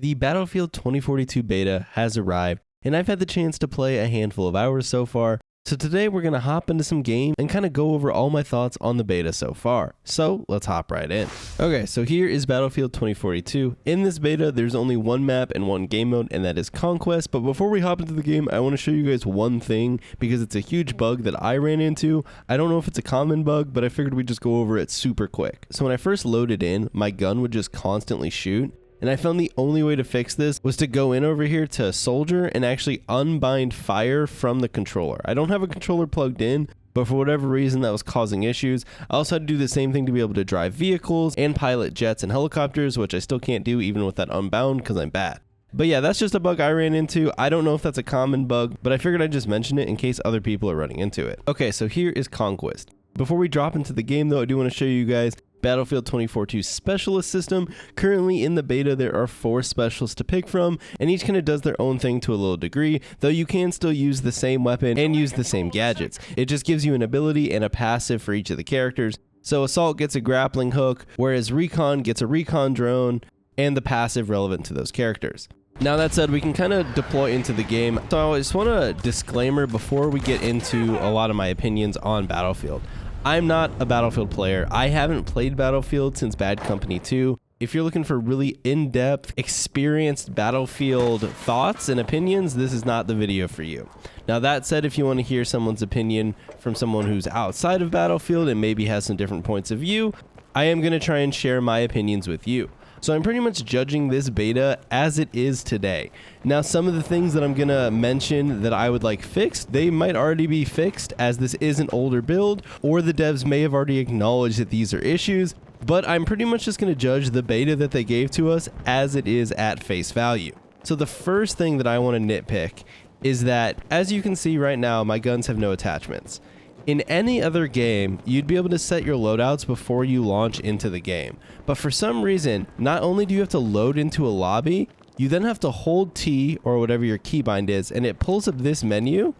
The Battlefield 2042 beta has arrived, and I've had the chance to play a handful of hours so far. So today we're going to hop into some games and kind of go over all my thoughts on the beta so far. So let's hop right in. Okay, so here is Battlefield 2042. In this beta, there's only one map and one game mode, and that is Conquest. But before we hop into the game, I want to show you guys one thing because it's a huge bug that I ran into. I don't know if it's a common bug, but I figured we'd just go over it super quick. So when I first loaded in, my gun would just constantly shoot. And I found the only way to fix this was to go in over here to soldier and actually unbind fire from the controller. I don't have a controller plugged in, but for whatever reason that was causing issues. I also had to do the same thing to be able to drive vehicles and pilot jets and helicopters, which I still can't do even with that unbound because I'm bad. But yeah, that's just a bug I ran into. I don't know if that's a common bug, but I figured I'd just mention it in case other people are running into it. Okay, so here is Conquest. Before we drop into the game though, I do want to show you guys Battlefield 2042 specialist system. Currently in the beta, there are 4 specialists to pick from, and each kind of does their own thing to a little degree, though you can still use the same weapon and use the same gadgets. It just gives you an ability and a passive for each of the characters. So Assault gets a grappling hook, whereas Recon gets a recon drone, and the passive relevant to those characters. Now that said, we can kind of deploy into the game. So I just want a disclaimer before we get into a lot of my opinions on Battlefield. I'm not a Battlefield player. I haven't played Battlefield since Bad Company 2. If you're looking for really in-depth, experienced Battlefield thoughts and opinions, this is not the video for you. Now that said, if you want to hear someone's opinion from someone who's outside of Battlefield and maybe has some different points of view, I am going to try and share my opinions with you. So I'm pretty much judging this beta as it is today. Now, some of the things that I'm gonna mention that I would like fixed, they might already be fixed as this is an older build, or the devs may have already acknowledged that these are issues, but I'm pretty much just gonna judge the beta that they gave to us as it is at face value. So the first thing that I wanna nitpick is that, as you can see right now, my guns have no attachments. In any other game, you'd be able to set your loadouts before you launch into the game. But for some reason, not only do you have to load into a lobby, you then have to hold T or whatever your keybind is, and it pulls up this menu,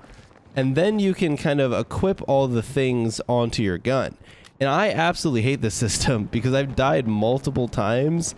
and then you can kind of equip all the things onto your gun. And I absolutely hate this system because I've died multiple times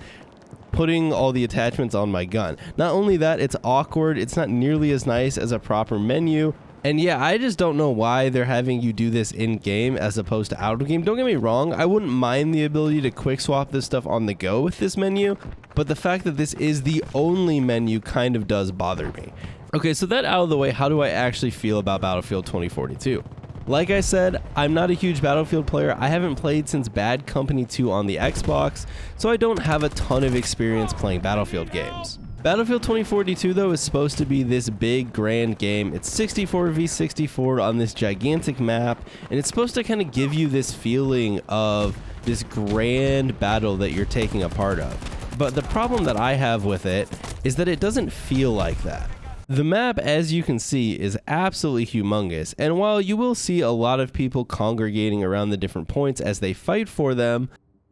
putting all the attachments on my gun. Not only that, it's awkward, it's not nearly as nice as a proper menu. And yeah, I just don't know why they're having you do this in-game as opposed to out of game. Don't get me wrong, I wouldn't mind the ability to quick swap this stuff on the go with this menu, but the fact that this is the only menu kind of does bother me. Okay, so that out of the way, how do I actually feel about Battlefield 2042? Like I said, I'm not a huge Battlefield player. I haven't played since Bad Company 2 on the Xbox, so I don't have a ton of experience playing Battlefield games. Battlefield 2042 though is supposed to be this big grand game. It's 64 v 64 on this gigantic map, and it's supposed to kind of give you this feeling of this grand battle that you're taking a part of. But the problem that I have with it is that it doesn't feel like that. The map, as you can see, is absolutely humongous, and while you will see a lot of people congregating around the different points as they fight for them,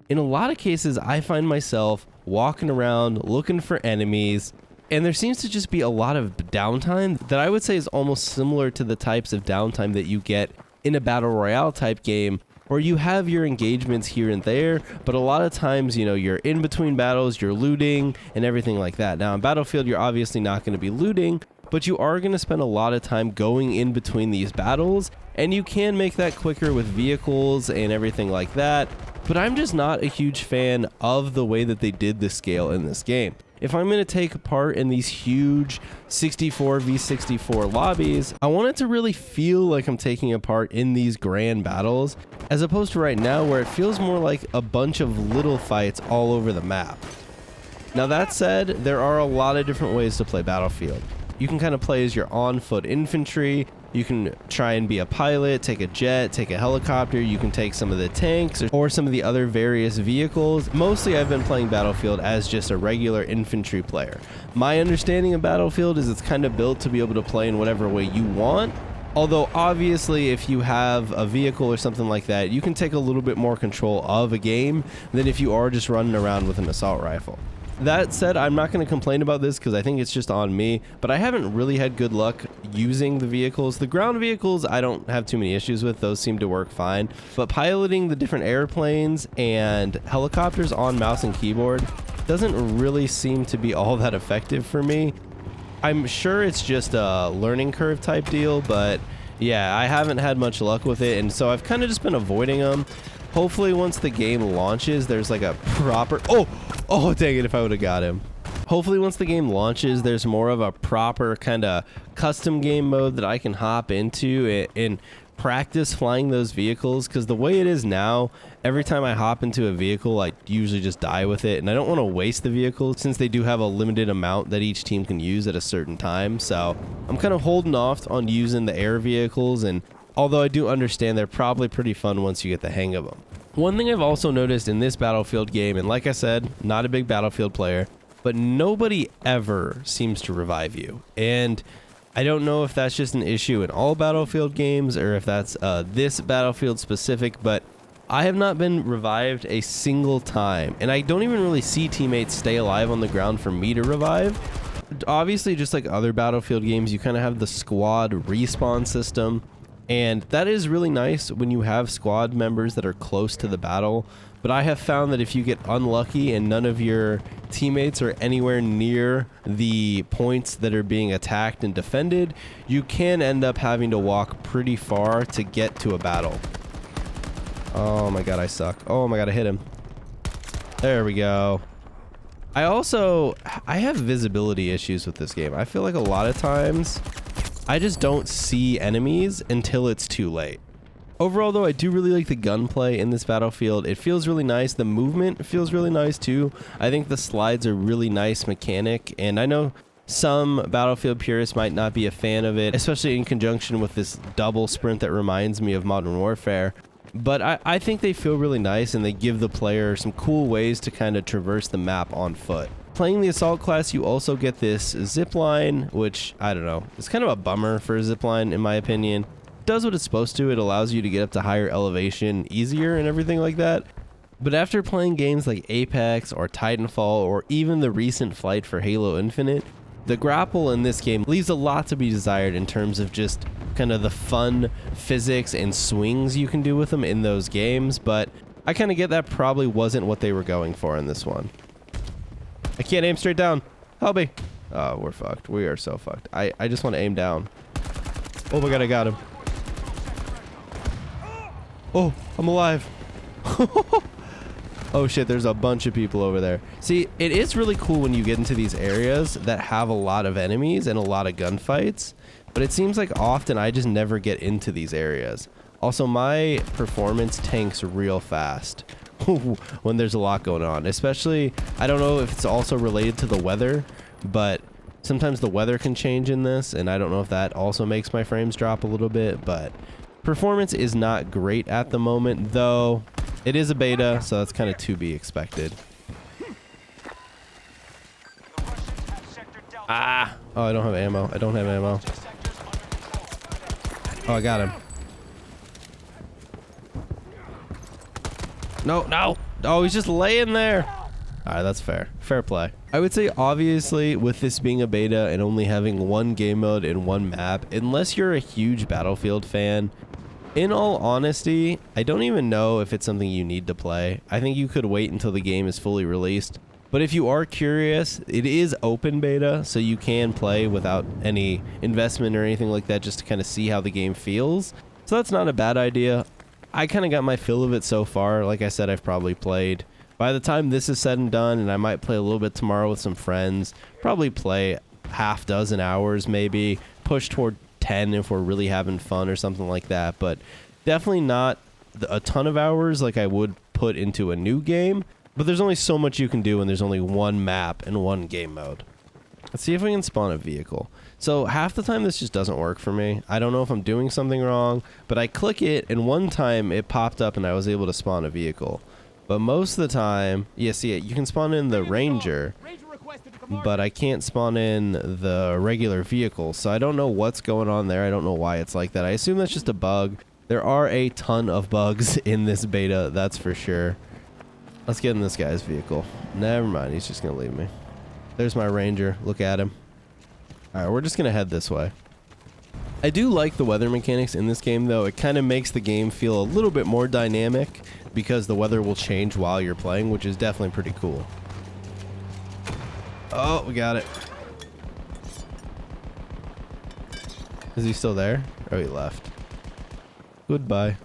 in a lot of cases I find myself walking around looking for enemies, and there seems to just be a lot of downtime that I would say is almost similar to the types of downtime that you get in a battle royale type game, where you have your engagements here and there, but a lot of times, you know, you're in between battles, you're looting and everything like that. Now in Battlefield, you're obviously not going to be looting, but you are going to spend a lot of time going in between these battles, and you can make that quicker with vehicles and everything like that. But I'm just not a huge fan of the way that they did the scale in this game. If I'm going to take part in these huge 64 v 64 lobbies, I want it to really feel like I'm taking a part in these grand battles, as opposed to right now where it feels more like a bunch of little fights all over the map. Now that said, there are a lot of different ways to play Battlefield. You can kind of play as your on-foot infantry. You can try and be a pilot, take a jet, take a helicopter. You can take some of the tanks or some of the other various vehicles. Mostly I've been playing Battlefield as just a regular infantry player. My understanding of Battlefield is it's kind of built to be able to play in whatever way you want. Although obviously if you have a vehicle or something like that, you can take a little bit more control of a game than if you are just running around with an assault rifle. That said, I'm not going to complain about this because I think it's just on me, but I haven't really had good luck using the vehicles. The ground vehicles, I don't have too many issues with. Those seem to work fine. But piloting the different airplanes and helicopters on mouse and keyboard, doesn't really seem to be all that effective for me. I'm sure it's just a learning curve type deal, but yeah, I haven't had much luck with it, and so I've kind of just been avoiding them. Hopefully once the game launches, there's like a proper... Oh, dang it, if I would have got him. Hopefully once the game launches, there's more of a proper kind of custom game mode that I can hop into and practice flying those vehicles, because the way it is now, every time I hop into a vehicle, I usually just die with it, and I don't want to waste the vehicle since they do have a limited amount that each team can use at a certain time. So I'm kind of holding off on using the air vehicles, and although I do understand they're probably pretty fun once you get the hang of them. One thing I've also noticed in this Battlefield game, and like I said, not a big Battlefield player, but nobody ever seems to revive you. And I don't know if that's just an issue in all Battlefield games or if that's this Battlefield specific, but I have not been revived a single time. And I don't even really see teammates stay alive on the ground for me to revive. Obviously, just like other Battlefield games, you kind of have the squad respawn system. And that is really nice when you have squad members that are close to the battle. But I have found that if you get unlucky and none of your teammates are anywhere near the points that are being attacked and defended, you can end up having to walk pretty far to get to a battle. Oh my god, I suck. Oh my god, I hit him. There we go. I have visibility issues with this game. I feel like a lot of times I just don't see enemies until it's too late. Overall, though, I do really like the gunplay in this Battlefield. It feels really nice. The movement feels really nice, too. I think the slides are really nice mechanic, and I know some Battlefield purists might not be a fan of it, especially in conjunction with this double sprint that reminds me of Modern Warfare. But I think they feel really nice, and they give the player some cool ways to kind of traverse the map on foot. Playing the Assault class, you also get this zip line, which, I don't know, it's kind of a bummer for a zip line, in my opinion. It does what it's supposed to. It allows you to get up to higher elevation easier and everything like that. But after playing games like Apex or Titanfall or even the recent flight for Halo Infinite, the grapple in this game leaves a lot to be desired in terms of just kind of the fun physics and swings you can do with them in those games, but I kind of get that probably wasn't what they were going for in this one. I can't aim straight down. Help me. Oh, we're fucked. We are so fucked. I just want to aim down. Oh my god, I got him. Oh, I'm alive. Oh shit, there's a bunch of people over there. See, it is really cool when you get into these areas that have a lot of enemies and a lot of gunfights, but it seems like often I just never get into these areas. Also, my performance tanks real fast when there's a lot going on, especially, I don't know if it's also related to the weather, but sometimes the weather can change in this, and I don't know if that also makes my frames drop a little bit, but performance is not great at the moment, though it is a beta, so that's kind of to be expected. Ah! Oh, I don't have ammo. I don't have ammo. Oh, I got him. No, no! Oh, he's just laying there! Alright, that's fair. Fair play. I would say, obviously, with this being a beta and only having one game mode and one map, unless you're a huge Battlefield fan, in all honesty, I don't even know if it's something you need to play. I think you could wait until the game is fully released. But if you are curious, it is open beta, so you can play without any investment or anything like that just to kind of see how the game feels. So that's not a bad idea. I kind of got my fill of it so far. Like I said, I've probably played. By the time this is said and done, and I might play a little bit tomorrow with some friends, probably play half dozen hours maybe, push toward 10 if we're really having fun or something like that, but definitely not a ton of hours like I would put into a new game. But there's only so much you can do when there's only one map and one game mode. Let's see if we can spawn a vehicle. So half the time this just doesn't work for me. I don't know if I'm doing something wrong, but I click it and one time it popped up and I was able to spawn a vehicle. But most of the time, yeah, see it, you can spawn in the Ranger, but I can't spawn in the regular vehicle. So I don't know what's going on there. I don't know why it's like that. I assume that's just a bug. There are a ton of bugs in this beta, that's for sure. Let's get in this guy's vehicle. Never mind, he's just gonna leave me. There's my Ranger, look at him. Alright, we're just gonna head this way. I do like the weather mechanics in this game though. It kind of makes the game feel a little bit more dynamic because the weather will change while you're playing, which is definitely pretty cool. Oh, we got it. Is he still there? Oh, he left. Goodbye.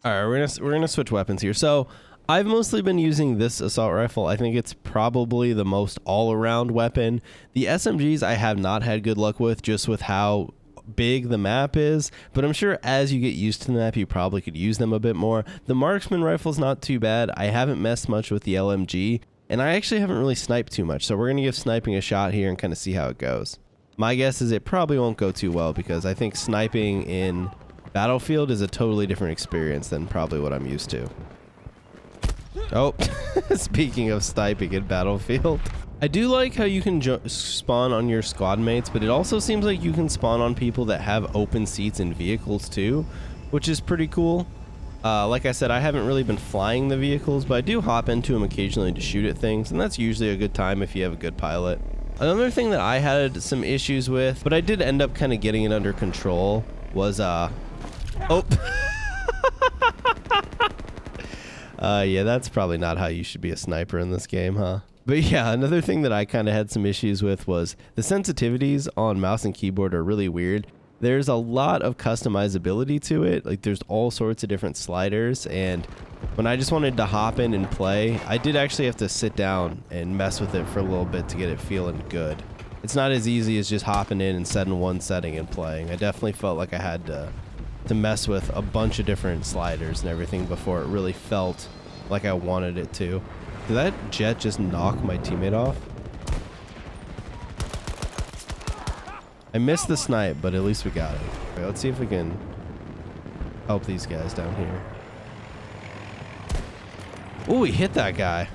All right, we're gonna switch weapons here. So I've mostly been using this assault rifle. I think it's probably the most all-around weapon. The SMGs I have not had good luck with, just with how big the map is, but I'm sure as you get used to the map you probably could use them a bit more. The marksman rifle's not too bad. I haven't messed much with the LMG, and I actually haven't really sniped too much, so we're gonna give sniping a shot here and kind of see how it goes. My guess is it probably won't go too well, because I think sniping in Battlefield is a totally different experience than probably what I'm used to. Oh, speaking of sniping in Battlefield, I do like how you can spawn on your squad mates, but it also seems like you can spawn on people that have open seats in vehicles too, which is pretty cool. Like I said, I haven't really been flying the vehicles, but I do hop into them occasionally to shoot at things, and that's usually a good time if you have a good pilot. Another thing that I had some issues with, but I did end up kind of getting it under control, was oh. Yeah, that's probably not how you should be a sniper in this game, huh? But yeah, another thing that I kind of had some issues with was the sensitivities on mouse and keyboard are really weird. There's a lot of customizability to it. Like, there's all sorts of different sliders, and when I just wanted to hop in and play, I did actually have to sit down and mess with it for a little bit to get it feeling good. It's not as easy as just hopping in and setting one setting and playing. I definitely felt like I had to mess with a bunch of different sliders and everything before it really felt like I wanted it to. Did that jet just knock my teammate off? I missed the snipe, but at least we got it. Okay, let's see if we can help these guys down here. Oh, we hit that guy.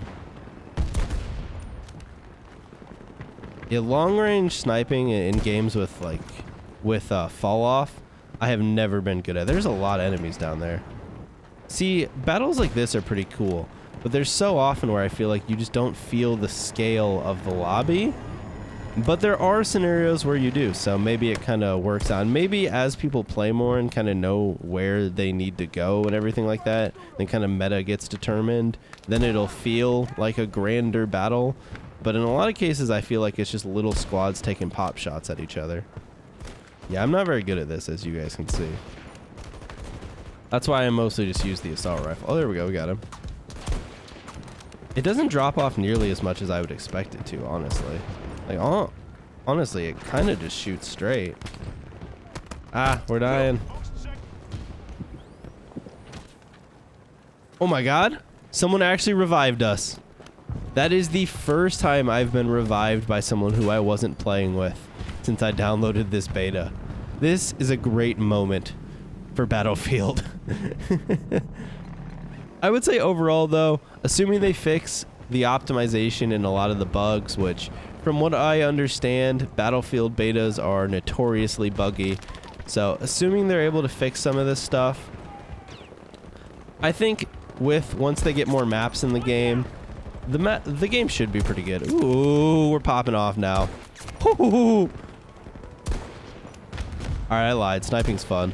Yeah, long range sniping in games with fall off, I have never been good at. There's a lot of enemies down there. See, battles like this are pretty cool, but there's so often where I feel like you just don't feel the scale of the lobby. But there are scenarios where you do, so maybe it kind of works out. Maybe as people play more and kind of know where they need to go and everything like that, then kind of meta gets determined, then it'll feel like a grander battle. But in a lot of cases, I feel like it's just little squads taking pop shots at each other. Yeah, I'm not very good at this, as you guys can see. That's why I mostly just use the assault rifle. Oh, there we go, we got him. It doesn't drop off nearly as much as I would expect it to, honestly. Like, oh, honestly, it kind of just shoots straight. Ah, we're dying. Oh my god, someone actually revived us. That is the first time I've been revived by someone who I wasn't playing with since I downloaded this beta. This is a great moment for Battlefield. I would say overall though, assuming they fix the optimization and a lot of the bugs, which from what I understand, Battlefield betas are notoriously buggy. So assuming they're able to fix some of this stuff, I think once they get more maps in the game, the game should be pretty good. Ooh, we're popping off now. All right, I lied. Sniping's fun.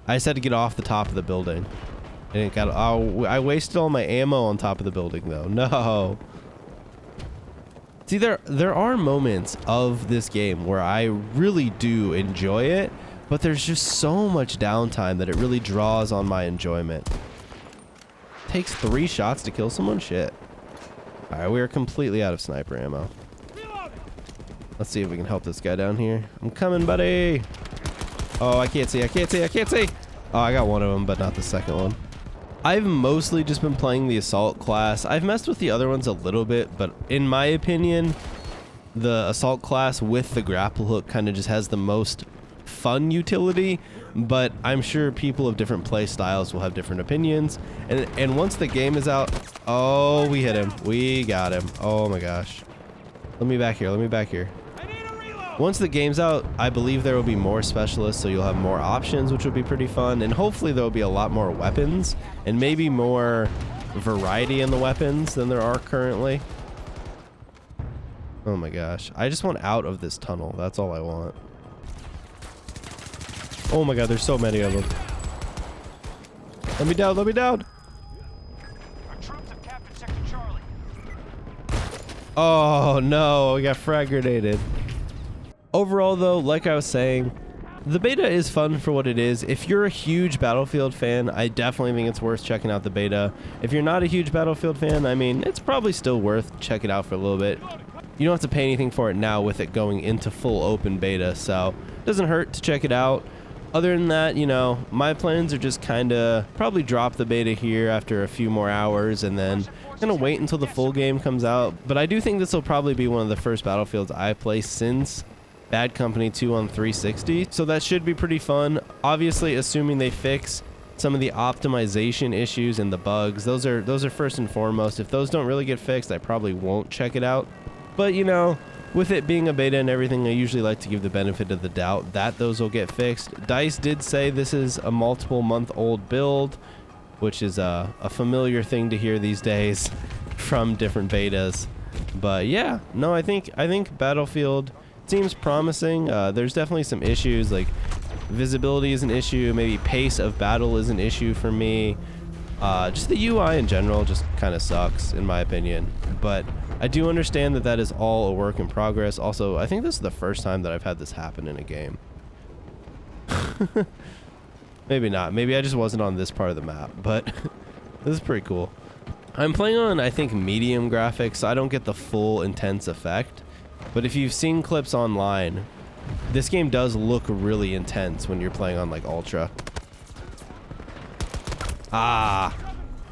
I just had to get off the top of the building. And it got. Oh, I wasted all my ammo on top of the building, though. No. See, there are moments of this game where I really do enjoy it, but there's just so much downtime that it really draws on my enjoyment. Takes 3 shots to kill someone? Shit. All right, we are completely out of sniper ammo. Let's see if we can help this guy down here. I'm coming, buddy. Oh, I can't see. I can't see. I can't see. Oh, I got one of them, but not the second one. I've mostly just been playing the assault class. I've messed with the other ones a little bit, but in my opinion, the assault class with the grapple hook kind of just has the most fun utility, but I'm sure people of different play styles will have different opinions. And once the game is out, oh, we hit him. We got him. Oh my gosh. Let me back here. Let me back here. Once the game's out, I believe there will be more specialists, so you'll have more options, which will be pretty fun. And hopefully there will be a lot more weapons and maybe more variety in the weapons than there are currently. Oh my gosh. I just want out of this tunnel. That's all I want. Oh my god, there's so many of them. Let me down, let me down. Our troops have captured Sector Charlie. Oh no, I got frag grenaded. Overall though, like I was saying, the beta is fun for what it is. If you're a huge Battlefield fan, I definitely think it's worth checking out the beta. If you're not a huge Battlefield fan, I mean, it's probably still worth checking it out for a little bit. You don't have to pay anything for it now with it going into full open beta, so it doesn't hurt to check it out. Other than that, you know, my plans are just kind of probably drop the beta here after a few more hours and then gonna wait until the full game comes out. But I do think this will probably be one of the first Battlefields I play since Bad Company 2 on 360, so that should be pretty fun. Obviously, assuming they fix some of the optimization issues and the bugs, those are first and foremost. If those don't really get fixed, I probably won't check it out. But you know, with it being a beta and everything, I usually like to give the benefit of the doubt that those will get fixed. DICE did say this is a multiple month old build, which is a familiar thing to hear these days from different betas. But yeah, no, I think Battlefield seems promising. There's definitely some issues, like visibility is an issue, maybe pace of battle is an issue for me. Just the UI in general just kind of sucks in my opinion, but I do understand that is all a work in progress. Also, I think this is the first time that I've had this happen in a game. Maybe not. Maybe I just wasn't on this part of the map, but this is pretty cool. I'm playing on, I think, medium graphics, so I don't get the full intense effect. But if you've seen clips online, this game does look really intense when you're playing on like ultra.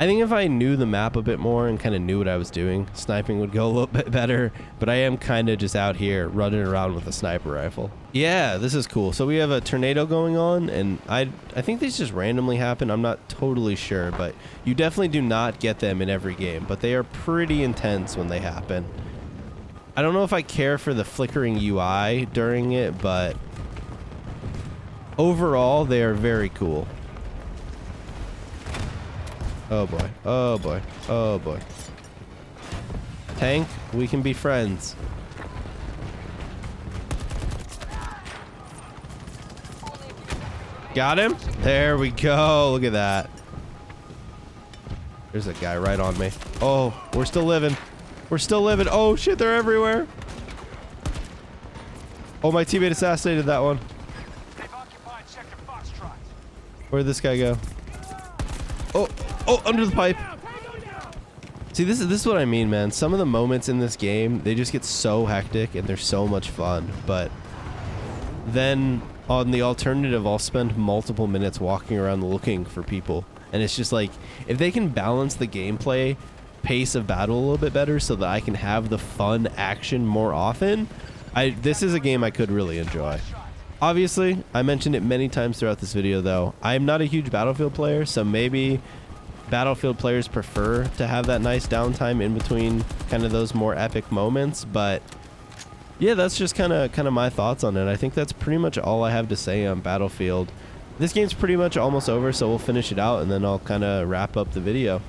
I think if I knew the map a bit more and kind of knew what I was doing, sniping would go a little bit better, but I am kind of just out here running around with a sniper rifle. Yeah, this is cool. So we have a tornado going on, and I think these just randomly happen. I'm not totally sure, but you definitely do not get them in every game, but they are pretty intense when they happen. I don't know if I care for the flickering UI during it, but overall, they are very cool. Oh boy, oh boy, oh boy. Tank, we can be friends. Got him? There we go, look at that. There's a guy right on me. Oh, we're still living. We're still living. Oh shit, they're everywhere. Oh, my teammate assassinated that one. Where'd this guy go? Oh, under the pipe. See, this is what I mean, man. Some of the moments in this game, they just get so hectic and they're so much fun. But then on the alternative, I'll spend multiple minutes walking around looking for people. And it's just like, if they can balance the gameplay pace of battle a little bit better so that I can have the fun action more often, this is a game I could really enjoy. Obviously, I mentioned it many times throughout this video though, I'm not a huge Battlefield player, so maybe Battlefield players prefer to have that nice downtime in between kind of those more epic moments, but yeah, that's just kind of my thoughts on it. I think that's pretty much all I have to say on Battlefield. This game's pretty much almost over, so we'll finish it out and then I'll kind of wrap up the video.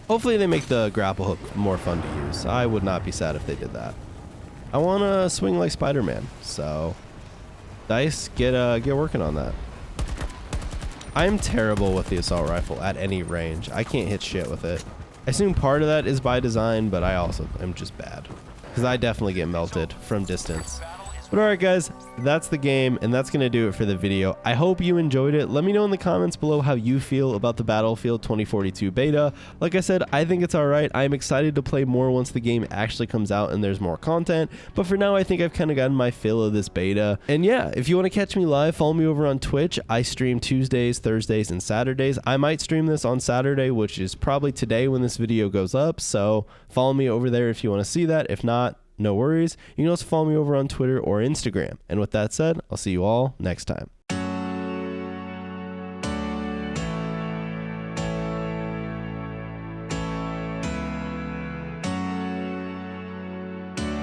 Hopefully they make the grapple hook more fun to use. I would not be sad if they did that. I want to swing like Spider-Man, so DICE, get working on that. I'm terrible with the assault rifle at any range. I can't hit shit with it. I assume part of that is by design, but I also am just bad, because I definitely get melted from distance. But alright guys, that's the game, and that's going to do it for the video. I hope you enjoyed it. Let me know in the comments below how you feel about the Battlefield 2042 beta. Like I said, I think it's alright. I'm excited to play more once the game actually comes out and there's more content. But for now, I think I've kind of gotten my fill of this beta. And yeah, if you want to catch me live, follow me over on Twitch. I stream Tuesdays, Thursdays, and Saturdays. I might stream this on Saturday, which is probably today when this video goes up. So follow me over there if you want to see that. If not, no worries. You can also follow me over on Twitter or Instagram. And with that said, I'll see you all next time.